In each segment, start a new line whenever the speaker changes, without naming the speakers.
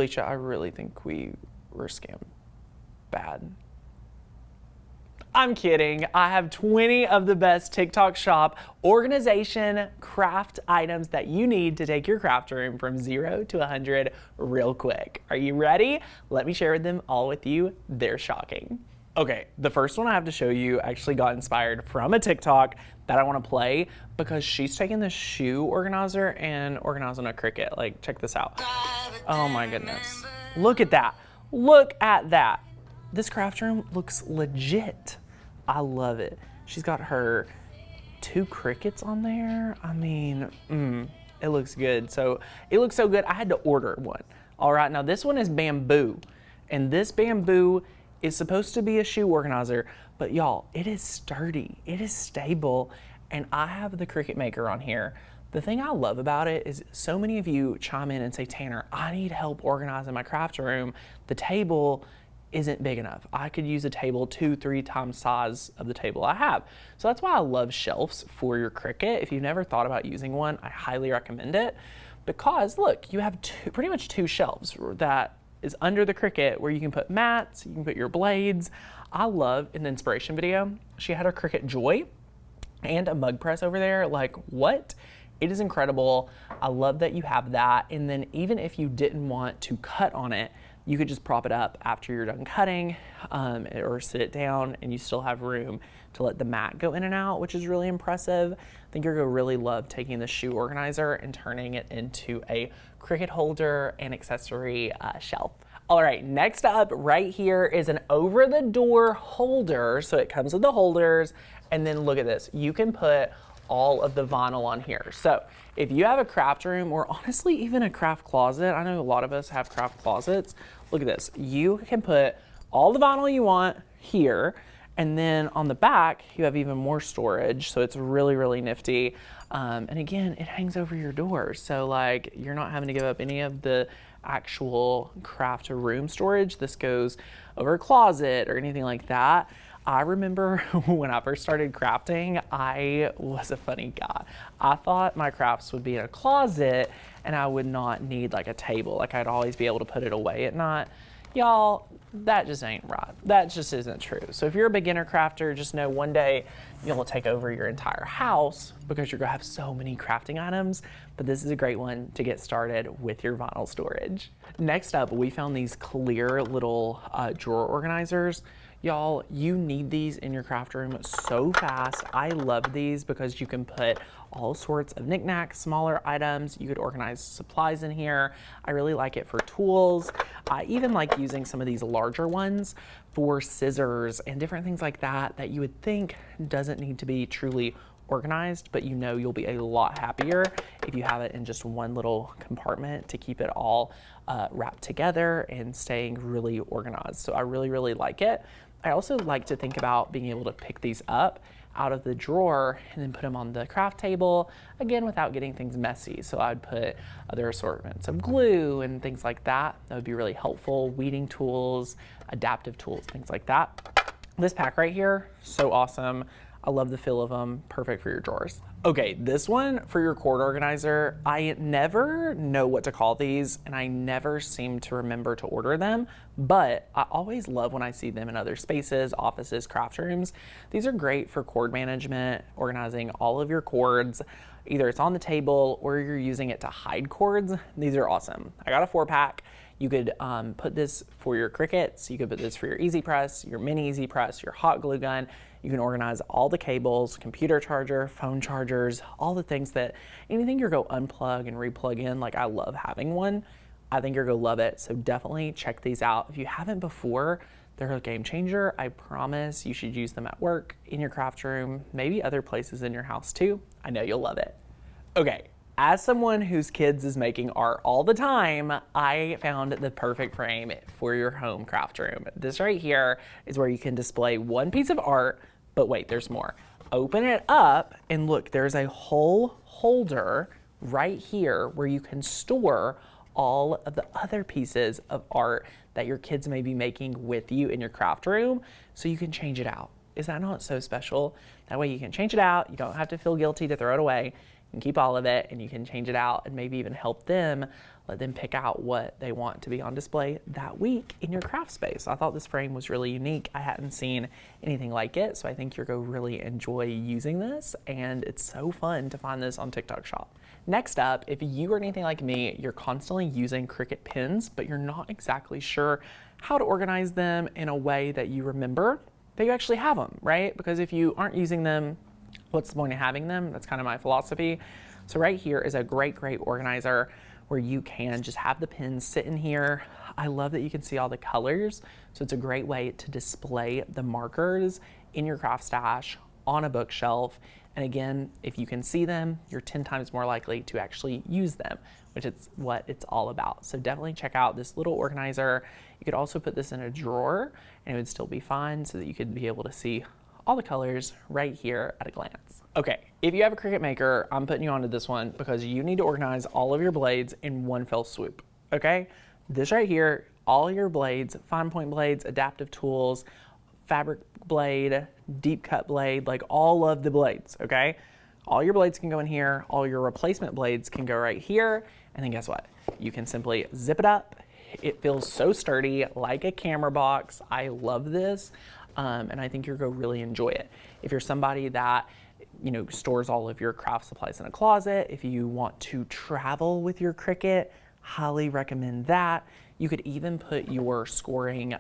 Alicia, I really think we were scammed bad. I'm kidding. I have 20 of the best TikTok shop organization craft items that you need to take your craft room from 0 to 100 real quick. Are you ready? Let me share them all with you. They're shocking. Okay, the first one I have to show you actually got inspired from a TikTok that I want to play because she's taking the shoe organizer and organizing a Cricut. Like, check this out. Oh my goodness. Look at that. Look at that. This craft room looks legit. I love it. She's got her 2 Cricuts on there. I mean, it looks good. So it looks so good, I had to order one. All right, now this one is bamboo. And this bamboo is supposed to be a shoe organizer, but y'all, it is sturdy, it is stable, and I have the Cricut maker on here. The thing I love about it is so many of you chime in and say, Tanner, I need help organizing my craft room. The table isn't big enough. I could use a table 2-3 times size of the table I have. So that's why I love shelves for your Cricut. If you've never thought about using one, I highly recommend it because look, you have pretty much 2 shelves that is under the Cricut where you can put mats, you can put your blades. I love in the inspiration video, she had her Cricut Joy and a mug press over there. Like, what? It is incredible. I love that you have that. And then even if you didn't want to cut on it, you could just prop it up after you're done cutting or sit it down, and you still have room to let the mat go in and out, which is really impressive. I think you're gonna really love taking the shoe organizer and turning it into a Cricut holder and accessory shelf. All right, next up right here is an over-the-door holder. So it comes with the holders, and then look at this. You can put all of the vinyl on here. So if you have a craft room or honestly even a craft closet, I know a lot of us have craft closets. Look at this. You can put all the vinyl you want here, and then on the back, you have even more storage. So it's really, really nifty. And again, it hangs over your door. So like, you're not having to give up any of the actual craft room storage. This goes over a closet or anything like that. I remember when I first started crafting, I was a funny guy. I thought my crafts would be in a closet and I would not need like a table. Like I'd always be able to put it away at night. Y'all, that just ain't right. That just isn't true. So if you're a beginner crafter, just know one day you'll take over your entire house because you're gonna have so many crafting items, but this is a great one to get started with your vinyl storage. Next up, we found these clear little drawer organizers. Y'all, you need these in your craft room so fast. I love these because you can put all sorts of knickknacks, smaller items. You could organize supplies in here. I really like it for tools. I even like using some of these larger ones for scissors and different things like that that you would think doesn't need to be truly organized, but you know you'll be a lot happier if you have it in just one little compartment to keep it all wrapped together and staying really organized. So I really, really like it. I also like to think about being able to pick these up out of the drawer and then put them on the craft table, again, without getting things messy. So I'd put other assortments of glue and things like that. That would be really helpful. Weeding tools, adaptive tools, things like that. This pack right here, so awesome. I love the feel of them, perfect for your drawers. Okay, this one for your cord organizer, I never know what to call these and I never seem to remember to order them, but I always love when I see them in other spaces, offices, craft rooms. These are great for cord management, organizing all of your cords. Either it's on the table or you're using it to hide cords. These are awesome. I got a 4-pack. You could put this for your Cricuts. You could put this for your Easy Press, your mini Easy Press, your hot glue gun. You can organize all the cables, computer charger, phone chargers, all the things that, anything you're going to unplug and replug in, like I love having one. I think you're going to love it. So definitely check these out. If you haven't before, they're a game changer. I promise you should use them at work, in your craft room, maybe other places in your house too. I know you'll love it. Okay. As someone whose kids is making art all the time, I found the perfect frame for your home craft room. This right here is where you can display one piece of art, but wait, there's more. Open it up and look, there's a whole holder right here where you can store all of the other pieces of art that your kids may be making with you in your craft room, so you can change it out. Is that not so special? That way you can change it out, you don't have to feel guilty to throw it away. You can keep all of it and you can change it out and maybe even help them, let them pick out what they want to be on display that week in your craft space. I thought this frame was really unique. I hadn't seen anything like it, so I think you're going to really enjoy using this, and it's so fun to find this on TikTok Shop. Next up, if you are anything like me, you're constantly using Cricut pins, but you're not exactly sure how to organize them in a way that you remember that you actually have them, right? Because if you aren't using them, what's the point of having them? That's kind of my philosophy. So right here is a great organizer where you can just have the pins sit in here. I love that you can see all the colors. So it's a great way to display the markers in your craft stash on a bookshelf. And again, if you can see them, you're 10 times more likely to actually use them, which is what it's all about. So definitely check out this little organizer. You could also put this in a drawer and it would still be fine so that you could be able to see all the colors right here at a glance. Okay, if you have a Cricut Maker, I'm putting you onto this one because you need to organize all of your blades in one fell swoop, okay? This right here, all your blades, fine point blades, adaptive tools, fabric blade, deep cut blade, like all of the blades, okay? All your blades can go in here, all your replacement blades can go right here, and then guess what? You can simply zip it up. It feels so sturdy, like a camera box. I love this. And I think you're going to really enjoy it. If you're somebody that, you know, stores all of your craft supplies in a closet, if you want to travel with your Cricut, highly recommend that. You could even put your scoring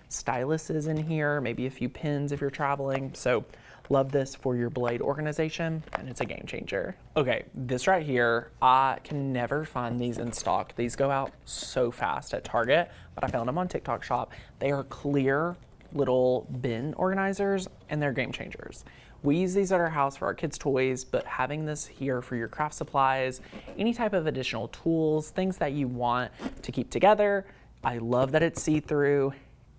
styluses in here, maybe a few pins if you're traveling. So love this for your blade organization, and it's a game changer. Okay, this right here, I can never find these in stock. These go out so fast at Target, but I found them on TikTok Shop. They are clear little bin organizers, and they're game changers. We use these at our house for our kids' toys, but having this here for your craft supplies, any type of additional tools, things that you want to keep together. I love that it's see-through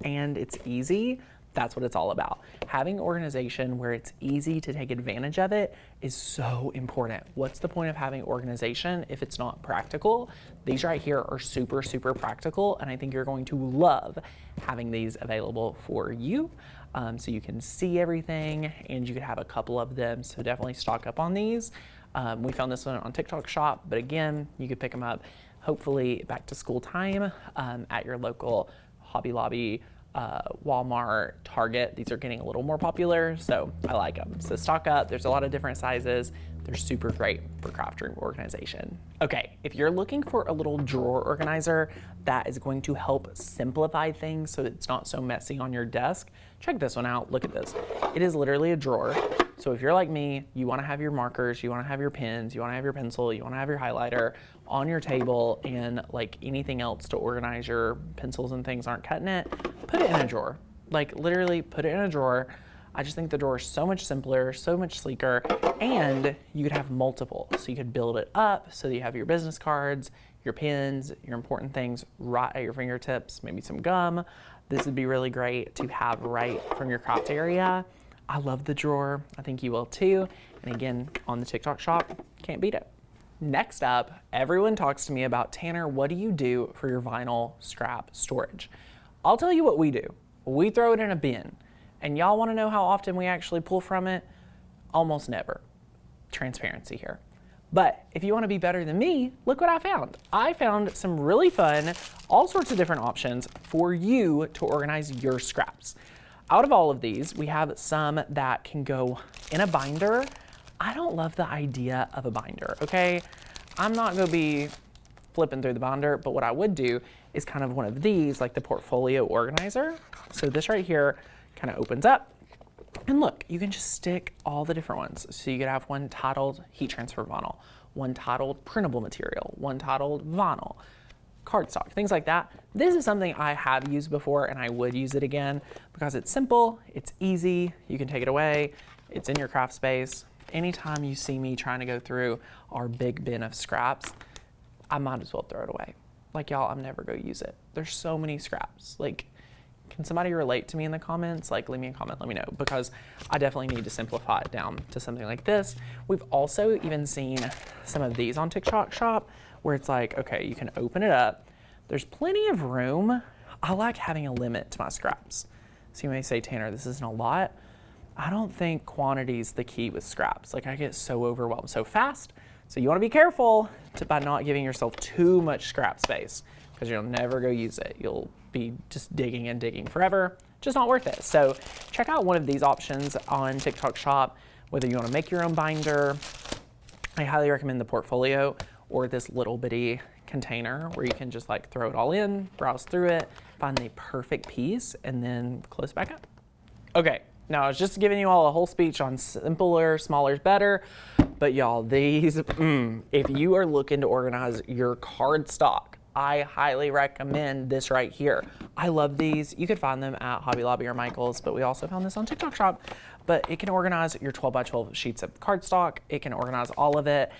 and it's easy. That's what it's all about. Having organization where it's easy to take advantage of it is so important. What's the point of having organization if it's not practical? These right here are super practical, and I think you're going to love having these available for you. So you can see everything and you could have a couple of them. So definitely stock up on these. We found this one on TikTok Shop, but again, you could pick them up hopefully back to school time at your local Hobby Lobby, Walmart, Target. These are getting a little more popular, so I like them. So stock up. There's a lot of different sizes. They're super great for craft room organization. Okay, if you're looking for a little drawer organizer that is going to help simplify things so it's not so messy on your desk, check this one out. Look at this. It is literally a drawer. So if you're like me, you want to have your markers, you want to have your pens, you want to have your pencil, you want to have your highlighter on your table, and like anything else to organize your pencils and things aren't cutting it, put it in a drawer. Like literally put it in a drawer. I just think the drawer is so much simpler, so much sleeker, and you could have multiple. So you could build it up so that you have your business cards, your pens, your important things right at your fingertips, maybe some gum. This would be really great to have right from your craft area. I love the drawer. I think you will too. And again, on the TikTok Shop, can't beat it. Next up, everyone talks to me about, Tanner, what do you do for your vinyl scrap storage? I'll tell you what we do. We throw it in a bin. And y'all want to know how often we actually pull from it? Almost never. Transparency here. But if you want to be better than me, look what I found. I found some really fun, all sorts of different options for you to organize your scraps. Out of all of these, we have some that can go in a binder. I don't love the idea of a binder, okay? I'm not going to be flipping through the binder, but what I would do is kind of one of these, like the portfolio organizer. So this right here kind of opens up, and look, you can just stick all the different ones. So you could have one titled heat transfer vinyl, one titled printable material, one titled vinyl, cardstock, things like that. This is something I have used before and I would use it again because it's simple, it's easy, you can take it away, it's in your craft space. Anytime you see me trying to go through our big bin of scraps, I might as well throw it away. Like y'all, I'm never gonna use it. There's so many scraps. Like, can somebody relate to me in the comments? Like, leave me a comment, let me know, because I definitely need to simplify it down to something like this. We've also even seen some of these on TikTok Shop where it's like, okay, you can open it up. There's plenty of room. I like having a limit to my scraps. So you may say, Tanner, this isn't a lot. I don't think quantity is the key with scraps. Like, I get so overwhelmed so fast. So you want to be careful by not giving yourself too much scrap space, because you'll never go use it. You'll be just digging and digging forever. Just not worth it. So check out one of these options on TikTok Shop, whether you want to make your own binder. I highly recommend the portfolio or this little bitty container where you can just like throw it all in, browse through it, find the perfect piece, and then close back up. Okay, now I was just giving you all a whole speech on simpler, smaller is better, but y'all, these, if you are looking to organize your card stock, I highly recommend this right here. I love these. You could find them at Hobby Lobby or Michael's, but we also found this on TikTok Shop. But it can organize your 12 by 12 sheets of cardstock. It can organize all of it.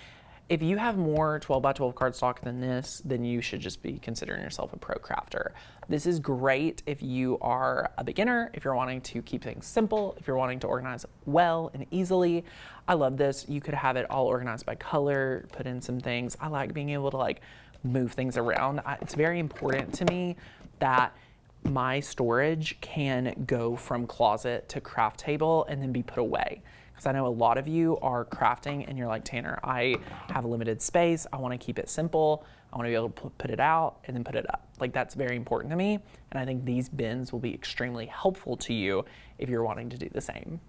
If you have more 12 by 12 cardstock than this, then you should just be considering yourself a pro crafter. This is great if you are a beginner, if you're wanting to keep things simple, if you're wanting to organize well and easily. I love this. You could have it all organized by color, put in some things. I like being able to like move things around. It's very important to me that my storage can go from closet to craft table and then be put away. Because I know a lot of you are crafting and you're like, Tanner, I have a limited space. I want to keep it simple. I want to be able to put it out and then put it up. Like, that's very important to me. And I think these bins will be extremely helpful to you if you're wanting to do the same.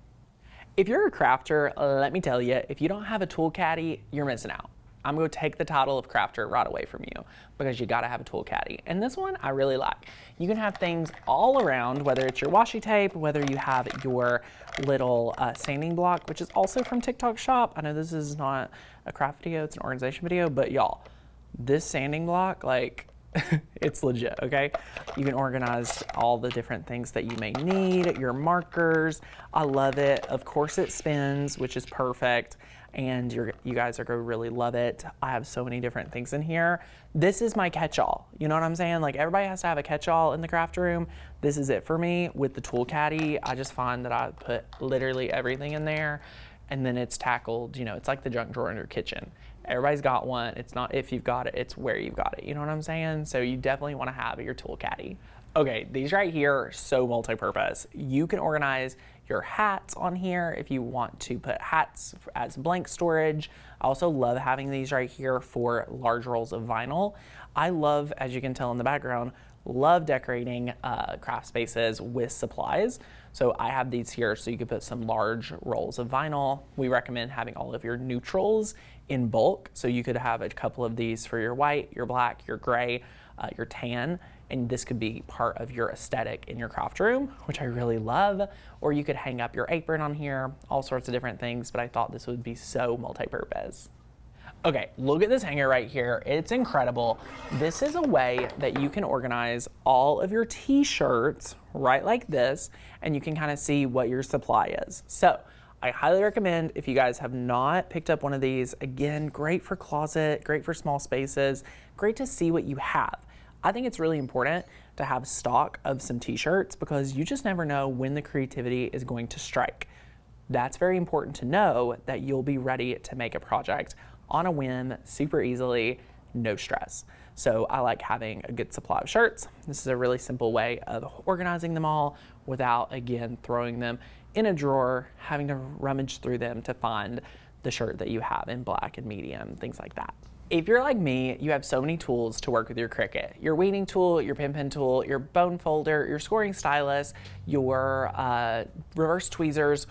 If you're a crafter, let me tell you, if you don't have a tool caddy, you're missing out. I'm going to take the title of crafter right away from you, because you got to have a tool caddy. And this one I really like. You can have things all around, whether it's your washi tape, whether you have your little sanding block, which is also from TikTok Shop. I know this is not a craft video, it's an organization video, but y'all, this sanding block, like, it's legit, okay? You can organize all the different things that you may need, your markers. I love it. Of course it spins, which is perfect. And you guys are going to really love it. I have so many different things in here. This is my catch-all. You know what I'm saying? Like, everybody has to have a catch-all in the craft room. This is it for me with the tool caddy. I just find that I put literally everything in there, and then it's tackled. You know, it's like the junk drawer in your kitchen. Everybody's got one. It's not if you've got it, it's where you've got it. You know what I'm saying? So you definitely want to have your tool caddy. Okay, these right here are so multi-purpose. You can organize your hats on here if you want to put hats as blank storage. I also love having these right here for large rolls of vinyl. I love, as you can tell in the background, love decorating craft spaces with supplies. So I have these here so you could put some large rolls of vinyl. We recommend having all of your neutrals in bulk. So you could have a couple of these for your white, your black, your gray, your tan, and this could be part of your aesthetic in your craft room, which I really love. Or you could hang up your apron on here, all sorts of different things, but I thought this would be so multi-purpose. Okay, look at this hanger right here. It's incredible. This is a way that you can organize all of your t-shirts right like this, and you can kind of see what your supply is. So I highly recommend, if you guys have not picked up one of these, again, great for closet, great for small spaces, great to see what you have. I think it's really important to have stock of some t-shirts, because you just never know when the creativity is going to strike. That's very important to know, that you'll be ready to make a project on a whim, super easily, no stress. So I like having a good supply of shirts. This is a really simple way of organizing them all without, again, throwing them in a drawer, having to rummage through them to find the shirt that you have in black and medium, things like that. If you're like me, you have so many tools to work with your Cricut. Your weeding tool, your pen tool, your bone folder, your scoring stylus, your reverse tweezers,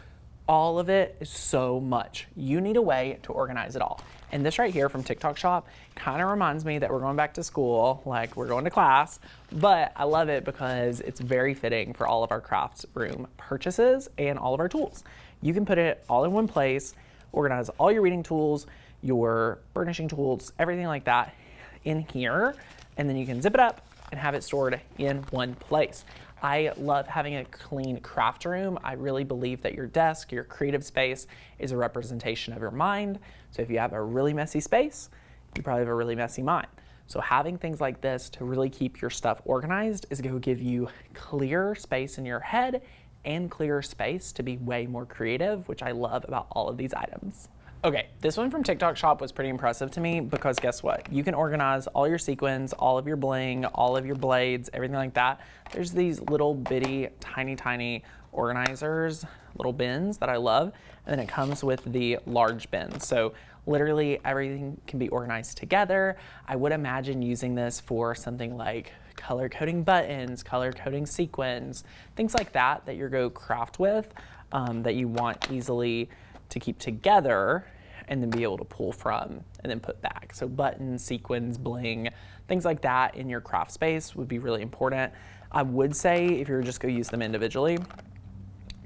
all of it is so much. You need a way to organize it all. And this right here from TikTok Shop kind of reminds me that we're going back to school, like we're going to class, but I love it because it's very fitting for all of our craft room purchases and all of our tools. You can put it all in one place, organize all your weeding tools, your burnishing tools, everything like that in here, and then you can zip it up and have it stored in one place. I love having a clean craft room. I really believe that your desk, your creative space, is a representation of your mind. So if you have a really messy space, you probably have a really messy mind. So having things like this to really keep your stuff organized is going to give you clear space in your head and clearer space to be way more creative, which I love about all of these items. Okay, this one from TikTok Shop was pretty impressive to me, because guess what? You can organize all your sequins, all of your bling, all of your blades, everything like that. There's these little bitty, tiny organizers. little bins that I love. And then it comes with the large bins. So literally everything can be organized together. I would imagine using this for something like color coding buttons, color coding sequins, things like that that you're go craft with, that you want easily to keep together and then be able to pull from and then put back. So buttons, sequins, bling, things like that in your craft space would be really important. I would say if you were just going to use them individually,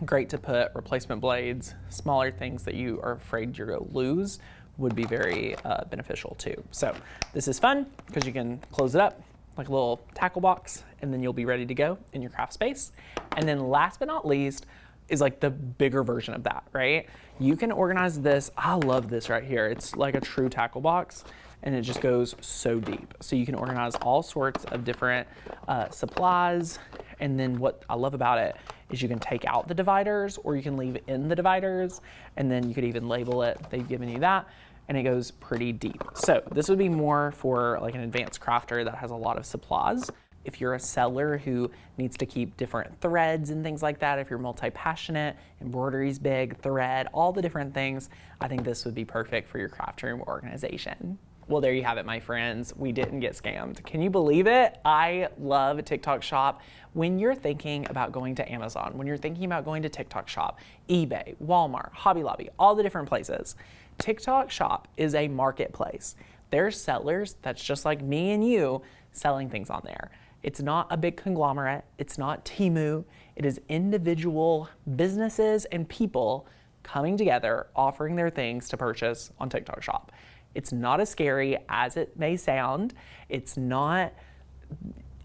great to put replacement blades, smaller things that you are afraid you're going to lose would be very beneficial too. So this is fun because you can close it up like a little tackle box and then you'll be ready to go in your craft space. And then last but not least is like the bigger version of that, right? You can organize this. I love this right here. It's like a true tackle box and it just goes so deep. So you can organize all sorts of different supplies. And then what I love about it is you can take out the dividers or you can leave in the dividers and then you could even label it. They've given you that and it goes pretty deep. So this would be more for like an advanced crafter that has a lot of supplies. If you're a seller who needs to keep different threads and things like that, if you're multi-passionate, embroidery's big, thread, all the different things, I think this would be perfect for your craft room organization. Well, there you have it, my friends. We didn't get scammed. Can you believe it? I love TikTok Shop. When you're thinking about going to Amazon, when you're thinking about going to TikTok Shop, eBay, Walmart, Hobby Lobby, all the different places, TikTok Shop is a marketplace. There's sellers that's just like me and you selling things on there. It's not a big conglomerate. It's not Temu. It is individual businesses and people coming together, offering their things to purchase on TikTok Shop. It's not as scary as it may sound. It's not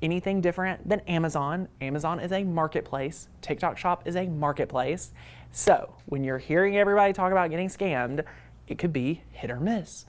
anything different than Amazon. Amazon is a marketplace. TikTok Shop is a marketplace. So when you're hearing everybody talk about getting scammed, it could be hit or miss.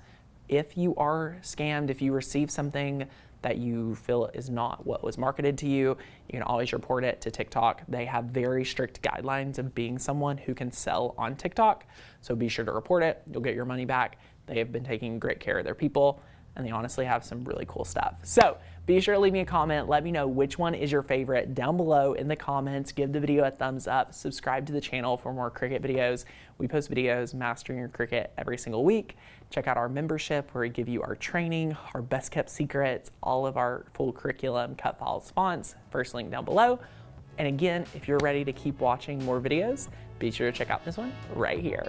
If you are scammed, if you receive something that you feel is not what was marketed to you, you can always report it to TikTok. They have very strict guidelines of being someone who can sell on TikTok. So be sure to report it. You'll get your money back. They have been taking great care of their people and they honestly have some really cool stuff. So be sure to leave me a comment. Let me know which one is your favorite down below in the comments. Give the video a thumbs up. Subscribe to the channel for more Cricut videos. We post videos mastering your Cricut every single week. Check out our membership where we give you our training, our best kept secrets, all of our full curriculum, cut files, fonts. First link down below. And again, if you're ready to keep watching more videos, be sure to check out this one right here.